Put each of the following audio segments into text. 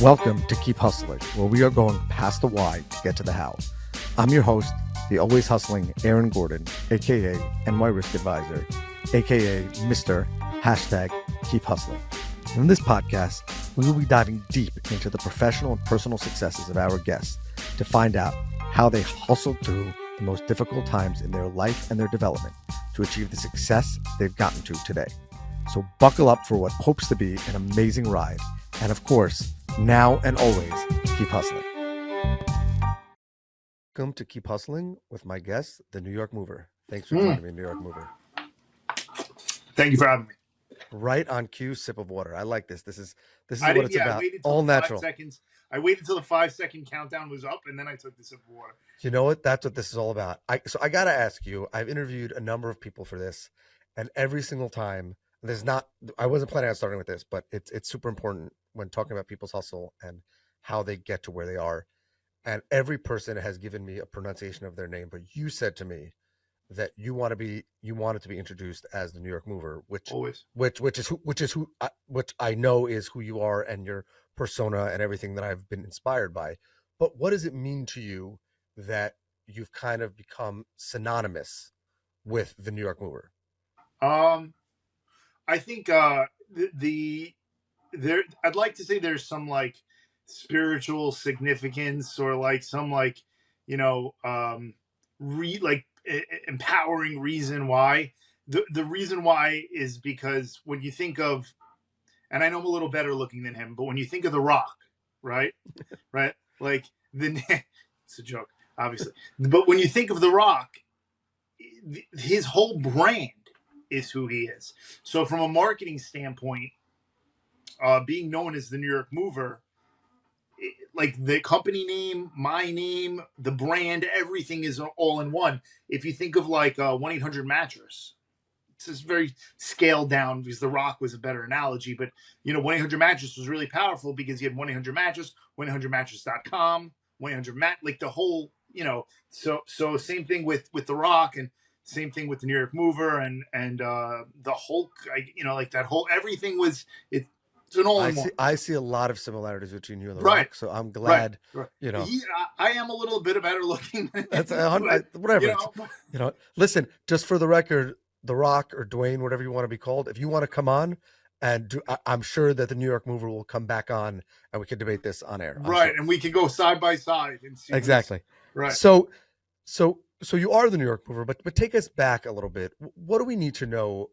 Welcome to Keep Hustling, where we are going past the why to get to the how. I'm your host, the always hustling Aaron Gordon, aka NY Risk Advisor, aka Mr. Keep Hustling. In this podcast, we will be diving deep into the professional and personal successes of our guests to find out how they hustled through the most difficult times in their life and their development to achieve the success they've gotten to today. So buckle up for what hopes to be an amazing ride. And of course, now and always, keep hustling. Welcome to Keep Hustling with my guest, the New York Mover. Thanks for joining me, New York Mover. Thank you for having me. Right on cue, sip of water. I like this. This is what it's about. All natural. 5 seconds. I waited until the 5-second countdown was up, and then I took the sip of water. You know what? That's what this is all about. So I got to ask you, I've interviewed a number of people for this, and every single time, I wasn't planning on starting with this, but it's super important when talking about people's hustle and how they get to where they are. And every person has given me a pronunciation of their name, but you said to me that you wanted to be introduced as the New York Mover, which I know is who you are and your persona and everything that I've been inspired by. But what does it mean to you that you've kind of become synonymous with the New York Mover? I think I'd like to say there's some like spiritual significance or like some like empowering reason why. The reason why is because when you think of, and I know I'm a little better looking than him, but when you think of The Rock, right, like it's a joke, obviously, but when you think of The Rock, his whole brand is who he is. So from a marketing standpoint, being known as the New York Mover, like the company name, my name, the brand, everything is all in one. If you think of like 1-800-mattress, it's just very scaled down because The Rock was a better analogy. But 1-800-mattress was really powerful because you had 1-800-mattress, 1-800-mattress.com, 1-800-mat, like the whole, So same thing with The Rock, and same thing with the New York Mover, and the Hulk. Like that whole everything was it. It's an all-in-one. I see a lot of similarities between you and The Rock, so I'm glad. Right. I am a little bit better looking. That's whatever. Listen, just for the record, The Rock or Dwayne, whatever you want to be called, if you want to come on and I'm sure that the New York Mover will come back on and we can debate this on air. Right, sure. And we can go side by side and see. Exactly. Right. So you are the New York Mover, but take us back a little bit. What do we need to know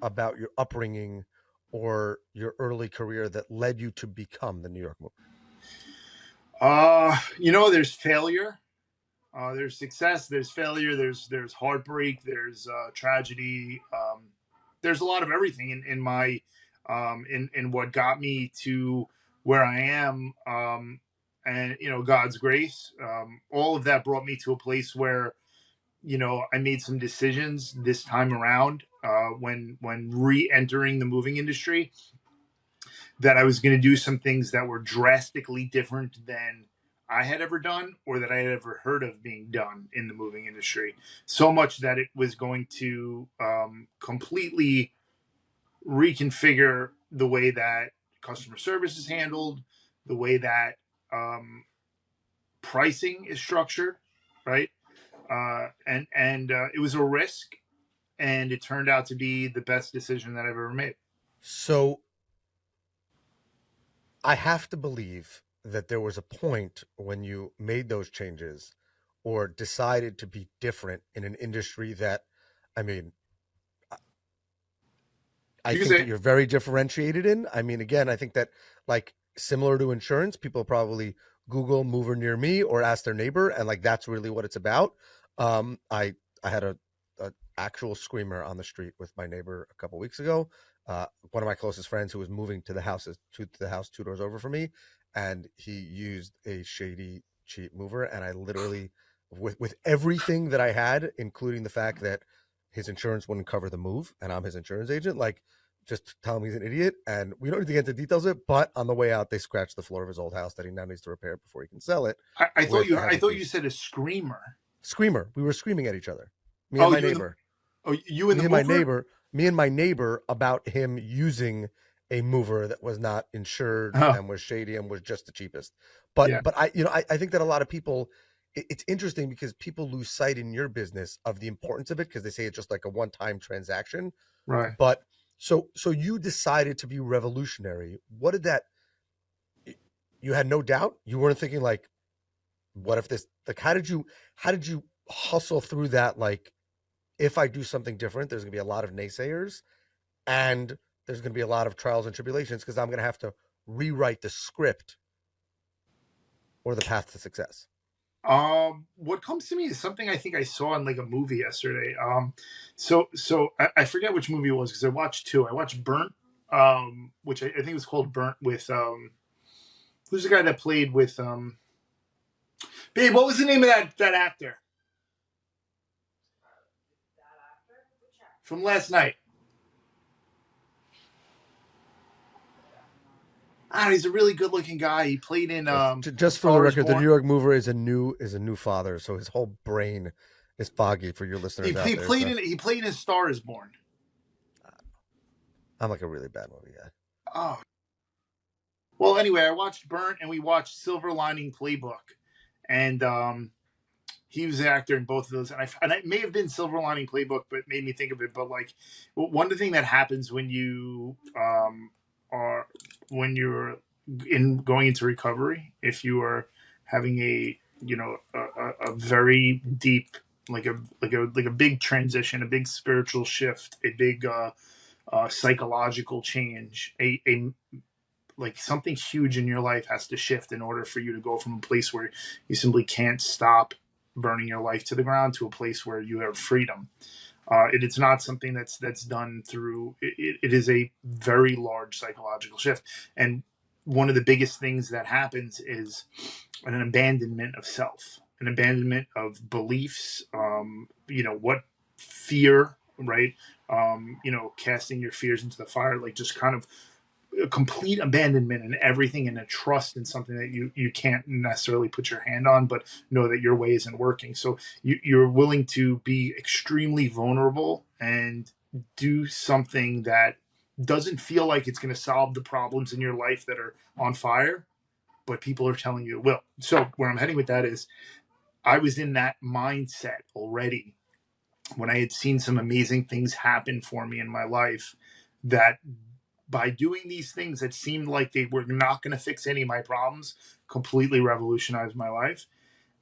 about your upbringing or your early career that led you to become the New York Mover? There's failure, there's success, there's failure, there's heartbreak, there's tragedy. There's a lot of everything in my in what got me to where I am. And God's grace, all of that brought me to a place where I made some decisions this time around when re-entering the moving industry, that I was going to do some things that were drastically different than I had ever done or that I had ever heard of being done in the moving industry. So much that it was going to completely reconfigure the way that customer service is handled, the way that pricing is structured, right? And it was a risk, and it turned out to be the best decision that I've ever made. So I have to believe that there was a point when you made those changes or decided to be different in an industry that, I think that you're very differentiated in. Again, I think that, like, similar to insurance, people probably Google mover near me or ask their neighbor, and like that's really what it's about. I had a actual screamer on the street with my neighbor a couple weeks ago. One of my closest friends who was moving to the house 2 doors over from me, and he used a shady, cheap mover, and I literally, with everything that I had, including the fact that his insurance wouldn't cover the move, and I'm his insurance agent, like, just tell him he's an idiot, and we don't need to get into details of it, but on the way out, they scratched the floor of his old house that he now needs to repair before he can sell it. I thought you said a screamer. Screamer. We were screaming at each other. Me and my neighbor. You and the mover? Me and my neighbor about him using a mover that was not insured Oh, and was shady and was just the cheapest. yeah, But I think that a lot of people, it's interesting because people lose sight in your business of the importance of it because they say it's just like a one-time transaction. right. But so you decided to be revolutionary. What did that, you had no doubt? You weren't thinking like, what if this, like, how did you hustle through that, like, if I do something different, there's gonna be a lot of naysayers and there's gonna be a lot of trials and tribulations because I'm gonna have to rewrite the script or the path to success. What comes to me is something I think I saw in like a movie yesterday. So I forget which movie it was because I watched two. I watched Burnt, which I think it was called Burnt with who's the guy that played with babe, what was the name of that actor from last night? Ah, he's a really good looking guy. He played in A Just for the Star Is record, the New Born. York Mover is a new father, so his whole brain is foggy for your listeners out He there. played So in A Star Is Born. I'm like a really bad movie guy. Oh, well, anyway, I watched Burnt and we watched Silver Lining Playbook, and he was an actor in both of those. And it may have been Silver Lining Playbook, but it made me think of it. But like, one thing that happens when you are when you're in going into recovery, if you are having a a very deep like a big transition, a big spiritual shift, a big psychological change, a like something huge in your life has to shift in order for you to go from a place where you simply can't stop burning your life to the ground to a place where you have freedom. It is not something that's done through. It is a very large psychological shift, and one of the biggest things that happens is an abandonment of self, an abandonment of beliefs. What fear, right? Casting your fears into the fire, like just kind of a complete abandonment in everything and a trust in something that you can't necessarily put your hand on, but know that your way isn't working. So you're willing to be extremely vulnerable and do something that doesn't feel like it's going to solve the problems in your life that are on fire, but people are telling you it will. So where I'm heading with that is I was in that mindset already when I had seen some amazing things happen for me in my life, that by doing these things that seemed like they were not going to fix any of my problems, completely revolutionized my life.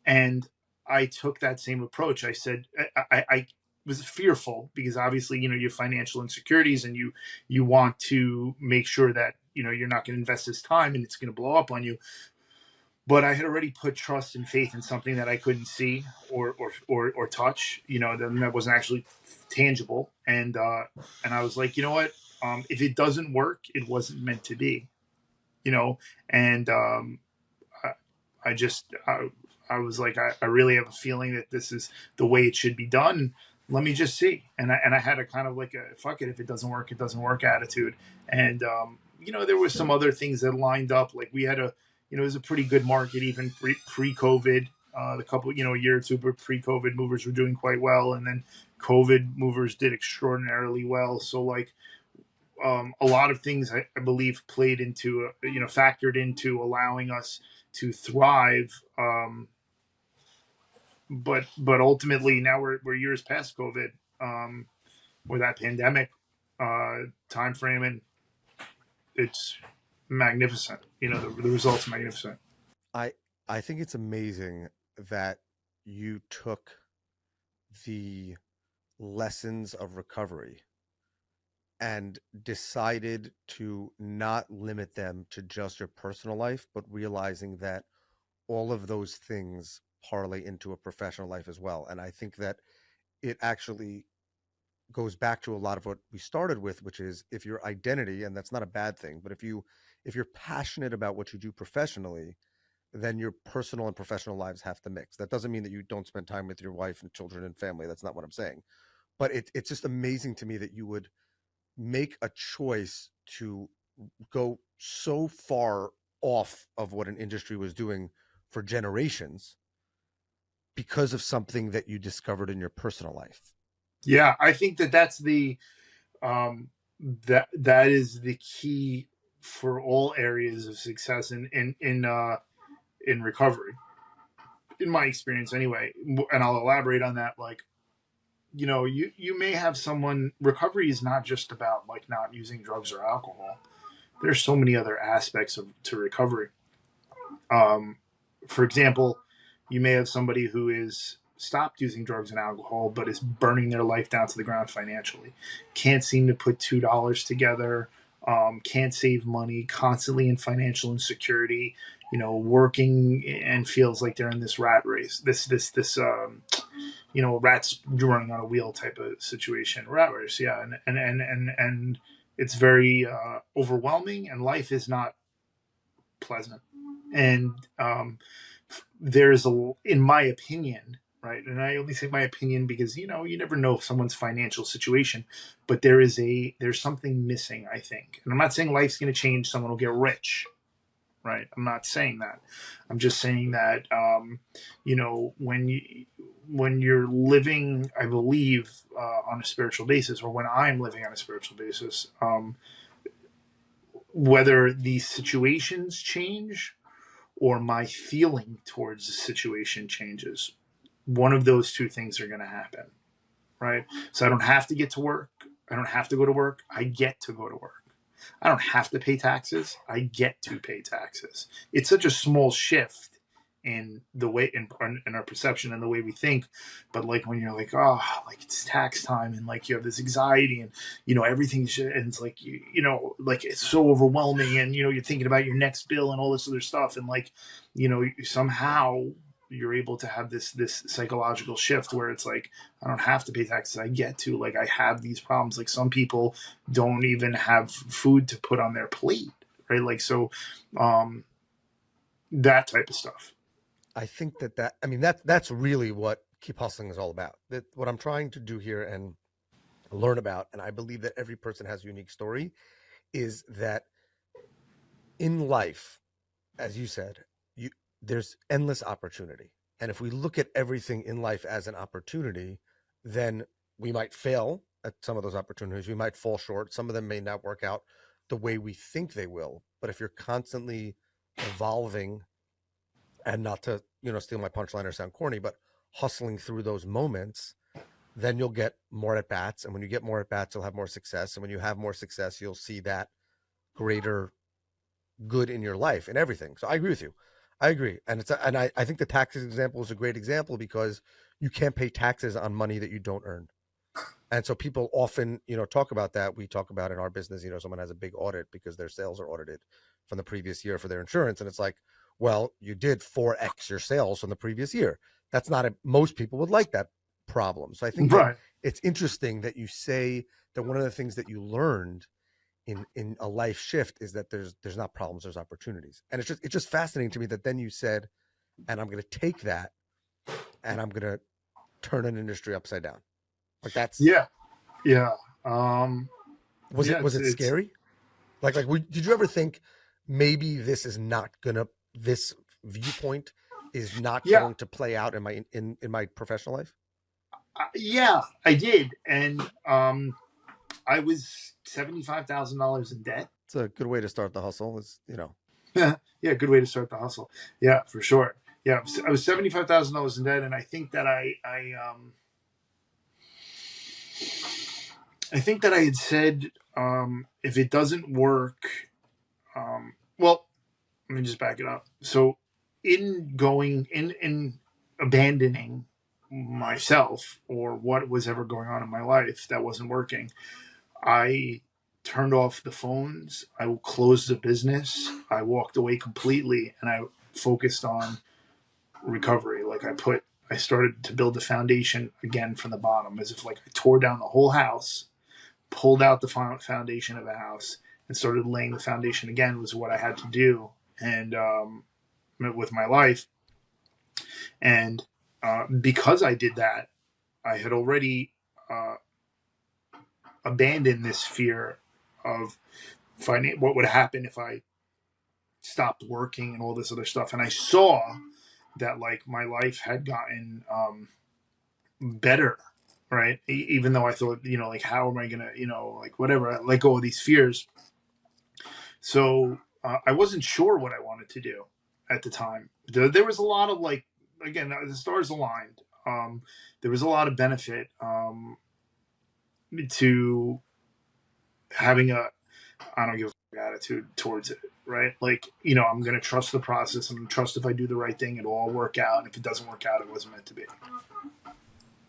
And I took that same approach. I said, I was fearful because obviously, you have financial insecurities and you want to make sure that, you're not going to invest this time and it's going to blow up on you. But I had already put trust and faith in something that I couldn't see or touch, that wasn't actually tangible. And I was like, you know what? If it doesn't work, it wasn't meant to be, you know. And I just I was like, I really have a feeling that this is the way it should be done. Let me just see. And I had a kind of like a fuck it, if it doesn't work, it doesn't work attitude. And there was some other things that lined up. Like we had it was a pretty good market even pre COVID. The couple, a year or two pre COVID, movers were doing quite well, and then COVID movers did extraordinarily well. So like a lot of things I believe played into factored into allowing us to thrive. But ultimately now we're years past COVID, or that pandemic time frame, and it's magnificent. The results are magnificent. I I think it's amazing that you took the lessons of recovery and decided to not limit them to just your personal life, but realizing that all of those things parlay into a professional life as well. And I think that it actually goes back to a lot of what we started with, which is if your identity, and that's not a bad thing, but if you're passionate about what you do professionally, then your personal and professional lives have to mix. That doesn't mean that you don't spend time with your wife and children and family. That's not what I'm saying. But it's just amazing to me that you would make a choice to go so far off of what an industry was doing for generations because of something that you discovered in your personal life. Yeah, I think that's um, that is the key for all areas of success in recovery, in my experience anyway. And I'll elaborate on that. Like, you may have someone. Recovery is not just about like not using drugs or alcohol. There's so many other aspects to recovery. Um, for example, you may have somebody who is stopped using drugs and alcohol, but is burning their life down to the ground financially. Can't seem to put $2 together. Can't save money. Constantly in financial insecurity. Working and feels like they're in this rat race. Rats running on a wheel type of situation. Rat race, yeah, and it's very overwhelming, and life is not pleasant. And there's in my opinion, right, and I only say my opinion because you never know someone's financial situation, but there's something missing, I think. And I'm not saying life's going to change, someone will get rich, right? I'm not saying that. I'm just saying that when you're living, I believe, on a spiritual basis, or when I'm living on a spiritual basis, whether these situations change or my feeling towards the situation changes, one of those two things are going to happen, right? So I don't have to get to work. I don't have to go to work. I get to go to work. I don't have to pay taxes. I get to pay taxes. It's such a small shift in the way in our perception and the way we think, but like when you're like, oh, like it's tax time, and like you have this anxiety, and everything's, and it's like like it's so overwhelming, and you're thinking about your next bill and all this other stuff, and like somehow you're able to have this psychological shift where it's like, I don't have to pay taxes. I get to, like, I have these problems. Like some people don't even have food to put on their plate, right? Like, so that type of stuff. I think I mean, that's really what Keep Hustling is all about. That what I'm trying to do here and learn about, and I believe that every person has a unique story, is that in life, as you said, you there's endless opportunity. And if we look at everything in life as an opportunity, then we might fail at some of those opportunities. We might fall short. Some of them may not work out the way we think they will. But if you're constantly evolving, and not to, steal my punchline or sound corny, but hustling through those moments, then you'll get more at bats. And when you get more at bats, you'll have more success. And when you have more success, you'll see that greater good in your life and everything. So I agree with you. I agree. And I think the taxes example is a great example because you can't pay taxes on money that you don't earn. And so people often, talk about that. We talk about in our business, someone has a big audit because their sales are audited from the previous year for their insurance. And it's like, well, you did 4X your sales from the previous year. That's not most people would like that problem. So I think that Right. it's interesting that you say that one of the things that you learned in a life shift is that there's not problems, there's opportunities. And it's just fascinating to me that then you said, and I'm going to take that and I'm going to turn an industry upside down. Like that's Yeah. Yeah. Um, was it yeah. was it It's scary? Did you ever think maybe this viewpoint is not yeah. going to play out in my professional life? Yeah, I did. And I was $75,000 in debt. It's a good way to start the hustle. Yeah, good way to start the hustle. Yeah, for sure. Yeah, I was $75,000 in debt, and I think that I had said, if it doesn't work, well, let me just back it up. So, in abandoning myself or what was ever going on in my life that wasn't working, I turned off the phones. I closed the business. I walked away completely, and I focused on recovery. Like I started to build the foundation again from the bottom, as if like I tore down the whole house, pulled out the foundation of the house, and started laying the foundation again. Was what I had to do, and with my life, and because I did that, I had already uh, abandoned this fear of finding what would happen if I stopped working and all this other stuff. And I saw that like my life had gotten better, right? Even though I thought, like, how am I gonna, like, whatever, I let go of these fears. So I wasn't sure what I wanted to do at the time. There was a lot of, like, again, the stars aligned. There was a lot of benefit to having a I don't give a attitude towards it, right? Like, I'm going to trust the process. I'm going to trust if I do the right thing, it'll all work out. And if it doesn't work out, it wasn't meant to be.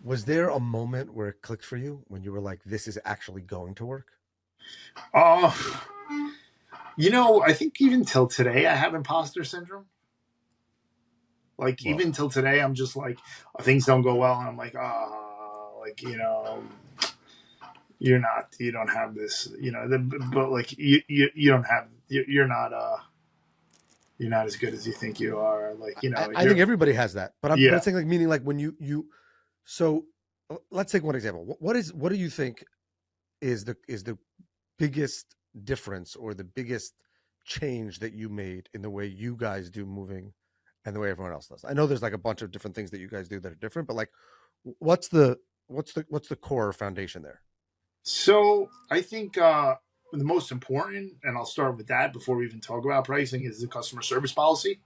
Was there a moment where it clicked for you when you were like, this is actually going to work? Uh, I think even till today, I have imposter syndrome. Like, Well, even till today, I'm just like, things don't go well. And I'm like, like, you don't have this, but like, you don't have, you're not as good as you think you are. Like, I think everybody has that, but yeah. it's saying like meaning like when so let's take one example. What do you think is the biggest difference or the biggest change that you made in the way you guys do moving and the way everyone else does? I know there's like a bunch of different things that you guys do that are different, but like what's the core foundation there? So I think the most important, and I'll start with that before we even talk about pricing, is the customer service policy.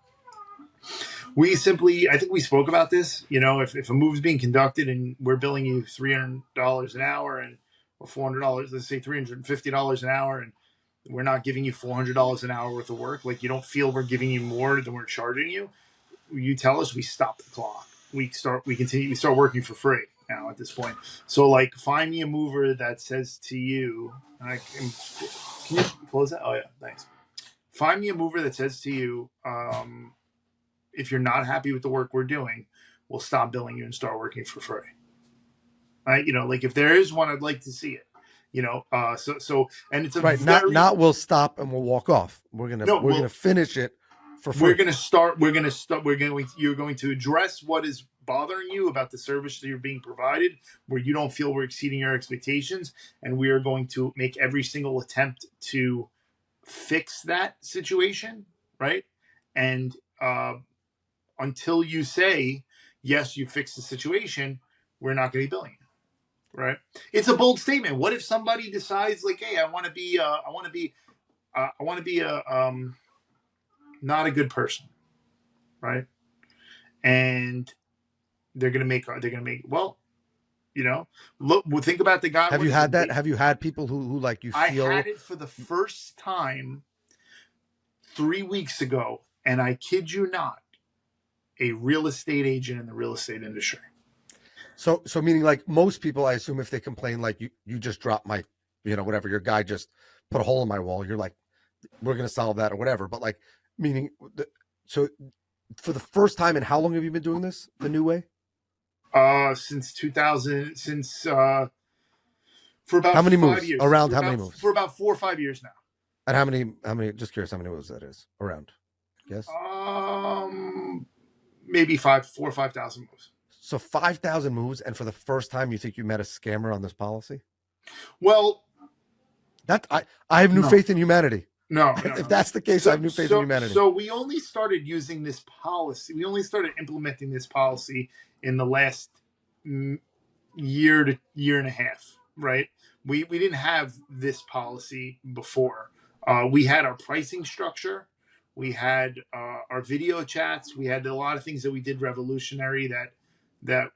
I think we spoke about this. If a move is being conducted and we're billing you $300 an hour or $400, let's say $350 an hour, and we're not giving you $400 an hour worth of work, like, you don't feel we're giving you more than we're charging you, you tell us, we stop the clock. We start working for free now at this point. So, like, find me a mover that says to you, can you close that? Oh yeah, thanks. Find me a mover that says to you, if you're not happy with the work we're doing, we'll stop billing you and start working for free. Right? Like, if there is one, I'd like to see it. And it's a Right. very Not we'll stop and we'll walk off. We're gonna no. we're gonna Well, finish it for free. you're going to address what is bothering you about the service that you're being provided, where you don't feel we're exceeding your expectations, and we are going to make every single attempt to fix that situation, right? And until you say yes, you fix the situation, we're not going to be billing you. Right? It's a bold statement. What if somebody decides, like, hey, I want to be not a good person, right? And they're gonna make well, look. Well, think about the guy. Have What you is had it? that? Have you had people who like you I feel had it for the first time 3 weeks ago, and I kid you not, a real estate agent in the real estate industry. so meaning like most people, I assume if they complain like you just dropped my, whatever, your guy just put a hole in my wall, you're like, we're gonna solve that or whatever. But like meaning so for the first time, and how long have you been doing this the new way? Since 2000, for How about many 5 years, moves? How many moves? for about 4 or 5 years now. And how many, just curious how many moves that is around? Yes. Maybe 4 or 5 thousand moves. So 5,000 moves, and for the first time, you think you met a scammer on this policy? Well, That I have new no, faith in humanity. no, no, If no. that's the case, I have new faith in humanity. So we only started using this policy. We only started implementing this policy in the last year to year and a half, right? We didn't have this policy before. We had our pricing structure. We had our video chats. We had a lot of things that we did revolutionary that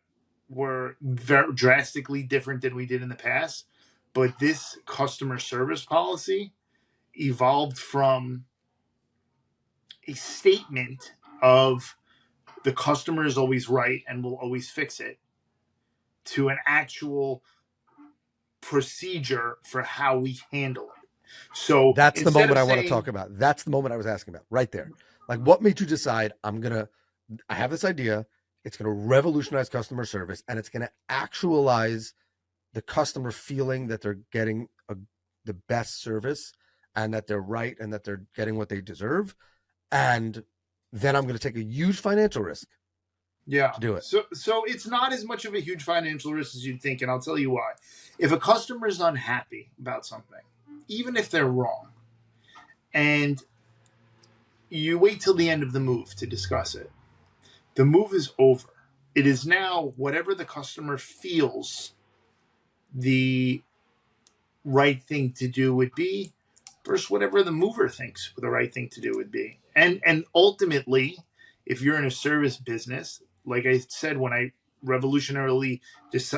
were very drastically different than we did in the past. But this customer service policy evolved from a statement of the customer is always right and will always fix it to an actual procedure for how we handle it. So That's the instead moment of I want to saying, talk about. That's the moment I was asking about right there. Like, what made you decide I have this idea, it's gonna revolutionize customer service, and it's gonna actualize the customer feeling that they're getting the best service and that they're right and that they're getting what they deserve, and then I'm going to take a huge financial risk yeah. to do it. So it's not as much of a huge financial risk as you'd think, and I'll tell you why. If a customer is unhappy about something, even if they're wrong, and you wait till the end of the move to discuss it, the move is over. It is now whatever the customer feels the right thing to do would be versus whatever the mover thinks the right thing to do would be. And ultimately, if you're in a service business, like I said, when I revolutionarily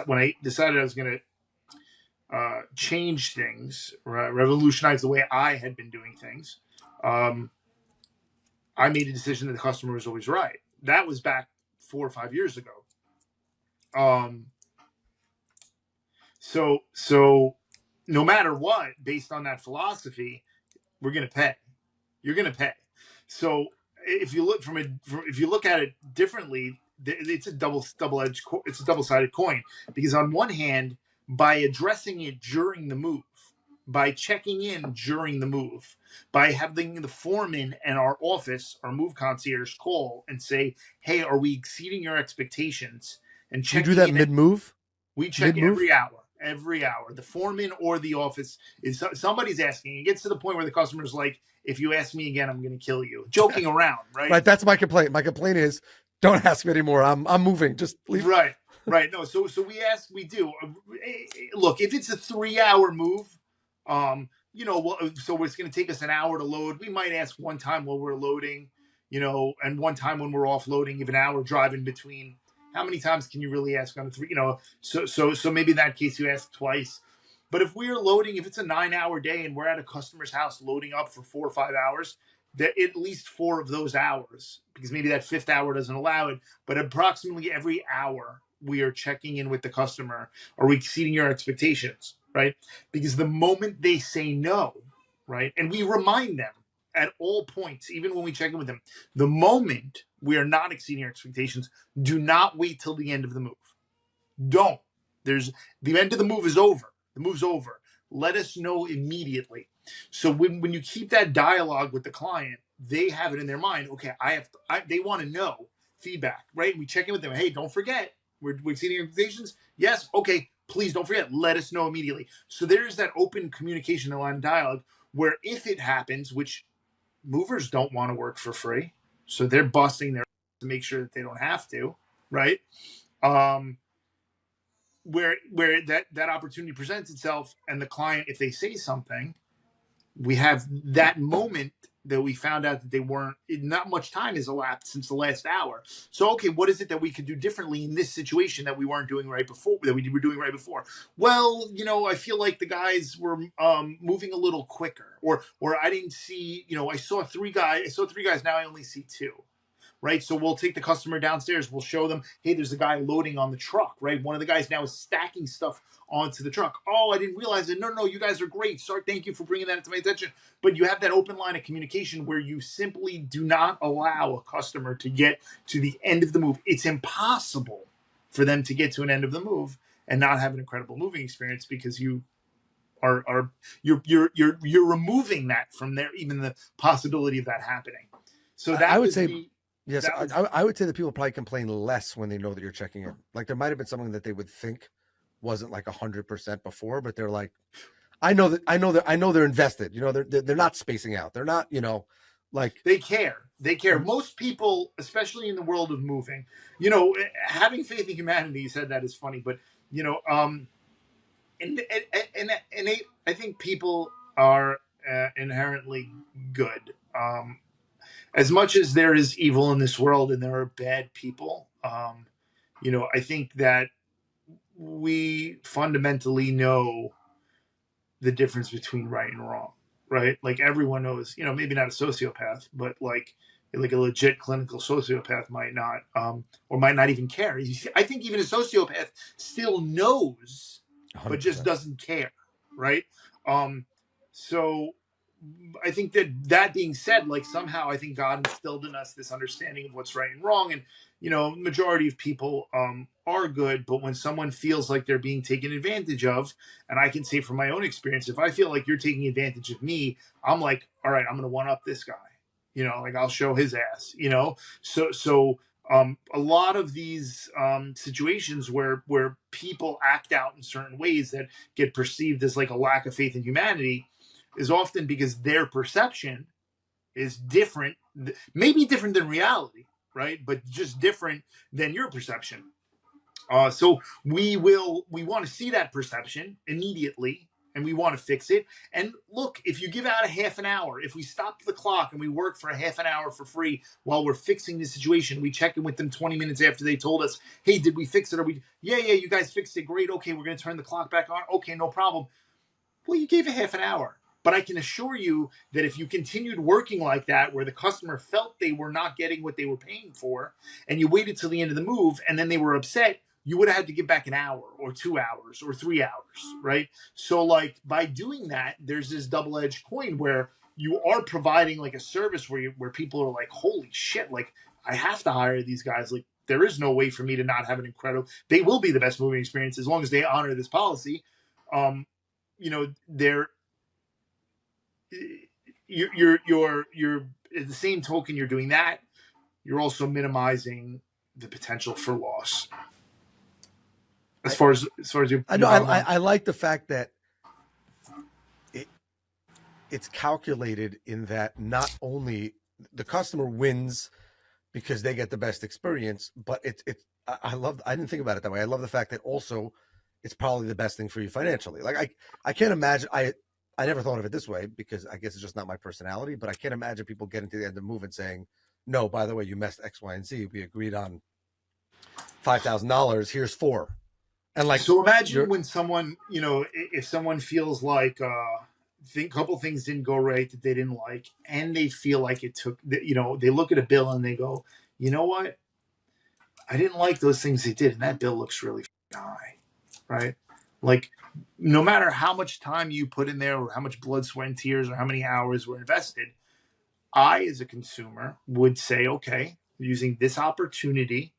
when I decided I was going to change things, revolutionize the way I had been doing things, um, I made a decision that the customer was always right. That was back 4 or 5 years ago. Um, so no matter what, based on that philosophy, we're going to pay. You're going to pay. So if you look if you look at it differently, it's a it's a double-sided coin, because on one hand, by addressing it during the move, by checking in during the move, by having the foreman and our office, our move concierge, call and say, "Hey, are we exceeding your expectations?" and Do you do checking that in. mid move? We check Mid move? every hour. Every hour, the foreman or the office is somebody's asking. It gets to the point where the customer's like, "If you ask me again, I'm going to kill you." Joking around, right? Right. That's my complaint. My complaint is, don't ask me anymore. I'm moving. Just leave. Right, right. No, so we ask, we do. Look, if it's a 3 hour move, well, so it's going to take us an hour to load. We might ask one time while we're loading, and one time when we're offloading, if an hour drive in between. How many times can you really ask on a three? So maybe in that case you ask twice. But if we're loading, if it's a 9 hour day and we're at a customer's house loading up for 4 or 5 hours, that at least 4 of those hours, because maybe that fifth hour doesn't allow it, but approximately every hour we are checking in with the customer. Are we exceeding your expectations? Right? Because the moment they say no, right, and we remind them at all points, even when we check in with them, the moment we are not exceeding your expectations, do not wait till the end of the move. Don't. There's The end of the move is over. The move's over. Let us know immediately. So when you keep that dialogue with the client, they have it in their mind. Okay, they want to know feedback, right? And we check in with them. Hey, don't forget, we're exceeding expectations. Yes, okay. Please don't forget. Let us know immediately. So there's that open communication, the line of dialogue, where if it happens, which movers don't want to work for free, so they're busting their to make sure that they don't have to, right? Um, where that opportunity presents itself, and the client, if they say something, we have that moment that we found out that they weren't, not much time has elapsed since the last hour. So okay, what is it that we could do differently in this situation that we weren't doing right before, that we were doing right before? Well, I feel like the guys were moving a little quicker, or I didn't see, I saw three guys, now I only see two. Right. So we'll take the customer downstairs. We'll show them, hey, there's a guy loading on the truck. Right. One of the guys now is stacking stuff onto the truck. Oh, I didn't realize it. No, you guys are great. Sorry. Thank you for bringing that to my attention. But you have that open line of communication where you simply do not allow a customer to get to the end of the move. It's impossible for them to get to an end of the move and not have an incredible moving experience, because you you're removing that from there, even the possibility of that happening. So I that would was say, the yes, that was I would say that people probably complain less when they know that you're checking in. Like there might have been something that they would think wasn't like 100% before, but they're like, I know they're invested. They're not spacing out. They're not, like, They care. They care. Most people, especially in the world of moving, having faith in humanity. You said that is funny, but you know, I think people are inherently good. As much as there is evil in this world and there are bad people, I think that we fundamentally know the difference between right and wrong, right? Like everyone knows, maybe not a sociopath, but like a legit clinical sociopath might not, or might not even care. I think even a sociopath still knows, but just 100%. doesn't care, right? Um, so I think that being said, like somehow I think God instilled in us this understanding of what's right and wrong, and majority of people are good, but when someone feels like they're being taken advantage of, and I can say from my own experience, if I feel like you're taking advantage of me, I'm like, all right, I'm going to one up this guy, like I'll show his ass, so. A lot of these situations where people act out in certain ways that get perceived as like a lack of faith in humanity is often because their perception is different, maybe different than reality, right? But just different than your perception. So we want to see that perception immediately, and we want to fix it. And look, if you give out a half an hour, if we stop the clock and we work for a half an hour for free while we're fixing the situation, we check in with them 20 minutes after they told us, hey, did we fix it? Or we, yeah, you guys fixed it. Great. Okay, we're going to turn the clock back on. Okay, no problem. Well, you gave a half an hour. But I can assure you that if you continued working like that, where the customer felt they were not getting what they were paying for, and you waited till the end of the move, and then they were upset, you would have had to give back an hour or 2 hours or 3 hours, right? So, like, by doing that, there's this double-edged coin where you are providing like a service where people are like, holy shit, like I have to hire these guys. Like, there is no way for me to not have an incredible. They will be the best moving experience as long as they honor this policy. Um, they're you're at the same token you're doing that, you're also minimizing the potential for loss as I far as I know your bottom line. I like the fact that it it's calculated in that not only the customer wins because they get the best experience, but I didn't think about it that way. I love the fact that also it's probably the best thing for you financially. Like I can't imagine I never thought of it this way because I guess it's just not my personality, but I can't imagine people getting to the end of the move and saying, no, by the way, you messed X, Y, and Z. We agreed on $5,000. Here's four. And like So imagine you're when someone, if someone feels like think couple things didn't go right that they didn't like, and they feel like it took, they look at a bill and they go, you know what, I didn't like those things they did, and that bill looks really high, right? Like, no matter how much time you put in there, or how much blood, sweat, and tears, or how many hours were invested, I, as a consumer, would say, okay, using this opportunity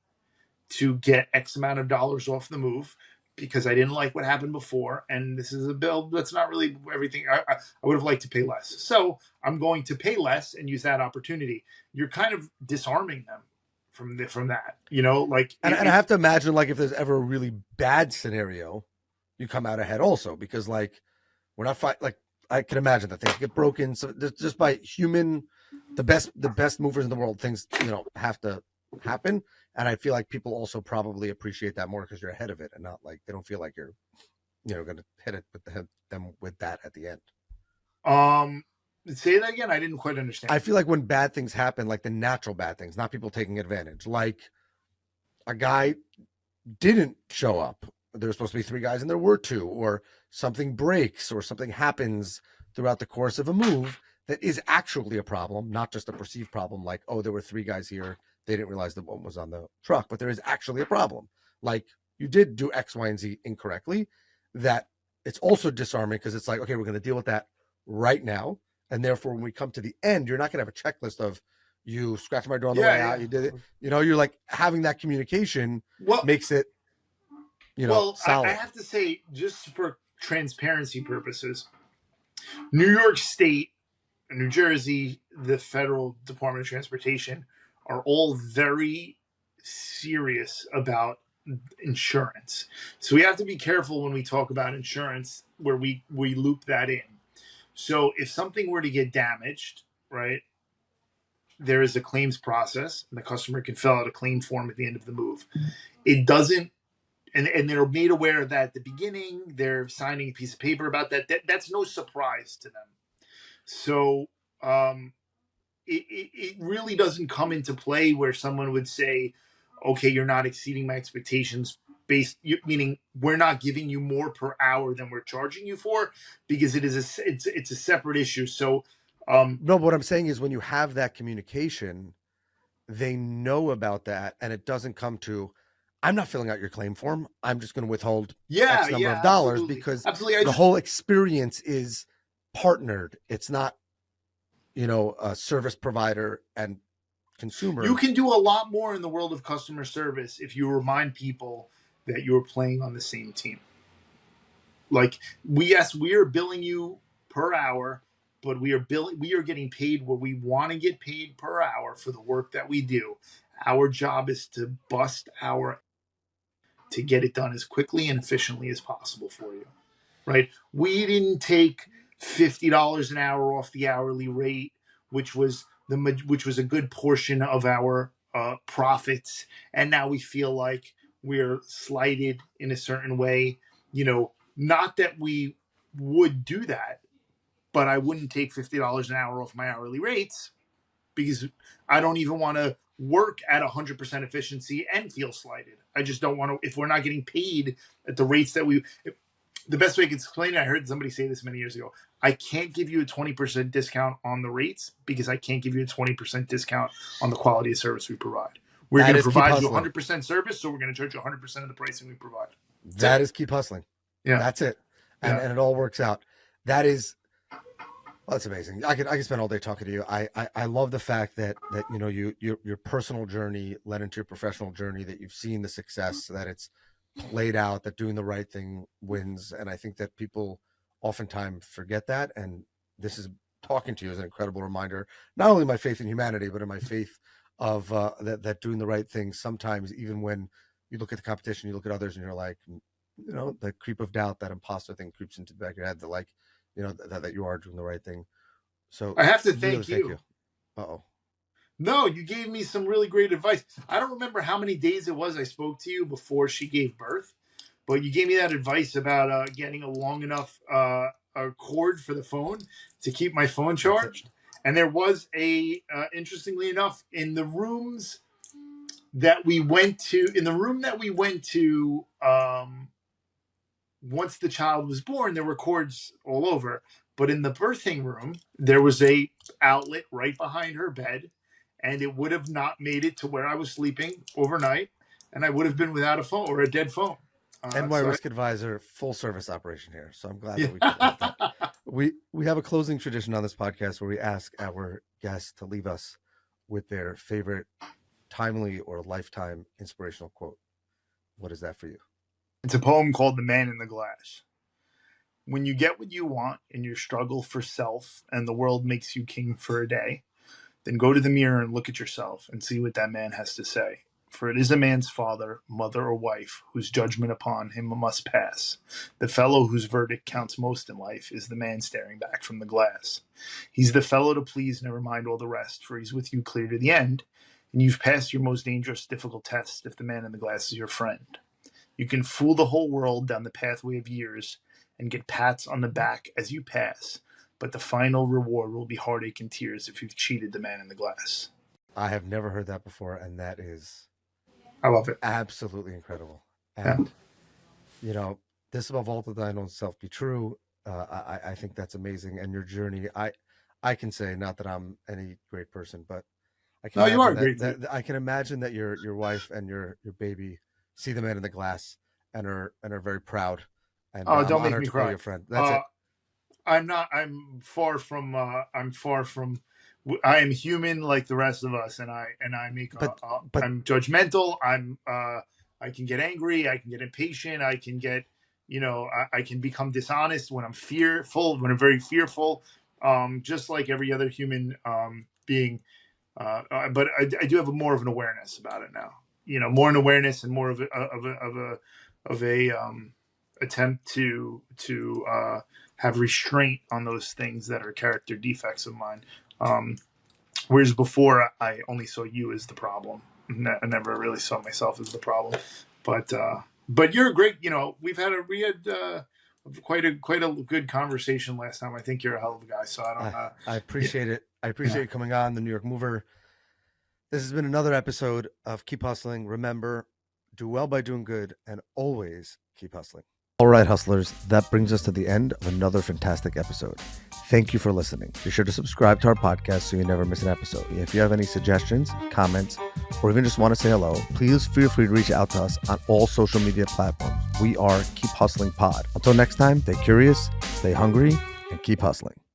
to get X amount of dollars off the move because I didn't like what happened before, and this is a bill that's not really everything. I would have liked to pay less, so I'm going to pay less and use that opportunity. You're kind of disarming them from that, like and I have to imagine like if there's ever a really bad scenario, you come out ahead also because like we're not fight like I can imagine that things get broken. So just by human, the best movers in the world, things have to happen. And I feel like people also probably appreciate that more because you're ahead of it and not like they don't feel like you're going to hit it with them with that at the end. um say that again. I didn't quite I understand. feel like when bad things happen, like the natural bad things, not people taking advantage, like a guy didn't show up. There were supposed to be three guys and there were two, or something breaks or something happens throughout the course of a move that is actually a problem, not just a perceived problem like, oh, there were three guys here. They didn't realize that one was on the truck, but there is actually a problem. Like you did do X, Y, and Z incorrectly. That it's also disarming because it's like, okay, we're going to deal with that right now. And therefore, when we come to the end, you're not going to have a checklist of you scratched my door on the way out. Yeah. You did it. You're like having that communication Well, makes it I solid. have to say, just for transparency purposes, New York State, New Jersey, the Federal Department of Transportation are all very serious about insurance. So we have to be careful when we talk about insurance where we loop that in. So if something were to get damaged, right, there is a claims process and the customer can fill out a claim form at the end of the move. It doesn't, and they're made aware of that at the beginning. They're signing a piece of paper about that's no surprise to them. So it really doesn't come into play where someone would say, okay, you're not exceeding my expectations meaning we're not giving you more per hour than we're charging you for, because it's a separate issue. So No, but what I'm saying is when you have that communication, they know about that and it doesn't come to, I'm not filling out your claim form. I'm just going to withhold yeah, X number yeah, of dollars absolutely, because absolutely. the whole experience is partnered. It's not, a service provider and You consumer. can do a lot more in the world of customer service if you remind people that you're playing on the same team. Like, we are billing you per hour, but we are getting paid what we want to get paid per hour for the work that we do. Our job is to bust our to get it done as quickly and efficiently as possible for you. Right? We didn't take $50 an hour off the hourly rate, which was a good portion of our profits, and now we feel like we're slighted in a certain way. Not that we would do that, but I wouldn't take $50 an hour off my hourly rates because I don't even want to work at 100% efficiency and feel slighted. I just don't want to, if we're not getting paid at the rates that the best way I can explain it, I heard somebody say this many years ago. I can't give you a 20% discount on the rates because I can't give you a 20% discount on the quality of service we provide. We're going to provide you 100% service, so we're going to charge you 100% of the pricing we provide. That is keep hustling. Yeah. That's it. And it all works out. That's amazing. I could spend all day talking to you. I love the fact that your personal journey led into your professional journey, that you've seen the success, that it's played out, that doing the right thing wins. And I think that people oftentimes forget that. And this is talking to you is an incredible reminder, not only my faith in humanity, but in my faith of that doing the right thing. Sometimes even when you look at the competition, you look at others and you're like, the creep of doubt, that imposter thing creeps into the back of your head, that like, that you are doing the right thing. So I have to thank you. Uh-oh. No, you gave me some really great advice. I don't remember how many days it was I spoke to you before she gave birth, but you gave me that advice about getting a long enough a cord for the phone to keep my phone charged. And there was interestingly enough, in the room that we went to, once the child was born, there were cords all over. But in the birthing room, there was a outlet right behind her bed, and it would have not made it to where I was sleeping overnight, and I would have been without a phone or a dead phone. Risk Advisor, full service operation here. So I'm glad that we could have that. We have a closing tradition on this podcast where we ask our guests to leave us with their favorite timely or lifetime inspirational quote. What is that for you? It's a poem called The Man in the Glass. When you get what you want in your struggle for self and the world makes you king for a day, then go to the mirror and look at yourself and see what that man has to say. For it is a man's father, mother, or wife whose judgment upon him must pass. The fellow whose verdict counts most in life is the man staring back from the glass. He's the fellow to please, never mind all the rest, for he's with you clear to the end, and you've passed your most dangerous, difficult test if the man in the glass is your friend. You can fool the whole world down the pathway of years and get pats on the back as you pass, but the final reward will be heartache and tears if you've cheated the man in the glass. I have never heard that before, and that is, I love it. Absolutely incredible. And this above all that thine own self be true. I think that's amazing. And your journey, I can say, not that I'm any great person, but I can. No, you are great. That I can imagine that your wife and your baby see the man in the glass and are very proud. And don't make me cry. Your friend. That's it. I'm far from. I am human like the rest of us, and I make. I'm judgmental. I can get angry. I can get impatient. I can get. I can become dishonest when I'm fearful. When I'm very fearful, just like every other human being. But I do have more of an awareness about it now. More an awareness and more of a attempt to have restraint on those things that are character defects of mine. Whereas before, I only saw you as the problem. I never really saw myself as the problem. But you're great. We had quite a good conversation last time. I think you're a hell of a guy. So I appreciate it. I appreciate you coming on, the New York Mover. This has been another episode of Keep Hustling. Remember, do well by doing good, and always keep hustling. All right, hustlers, that brings us to the end of another fantastic episode. Thank you for listening. Be sure to subscribe to our podcast so you never miss an episode. If you have any suggestions, comments, or even just want to say hello, please feel free to reach out to us on all social media platforms. We are Keep Hustling Pod. Until next time, stay curious, stay hungry, and keep hustling.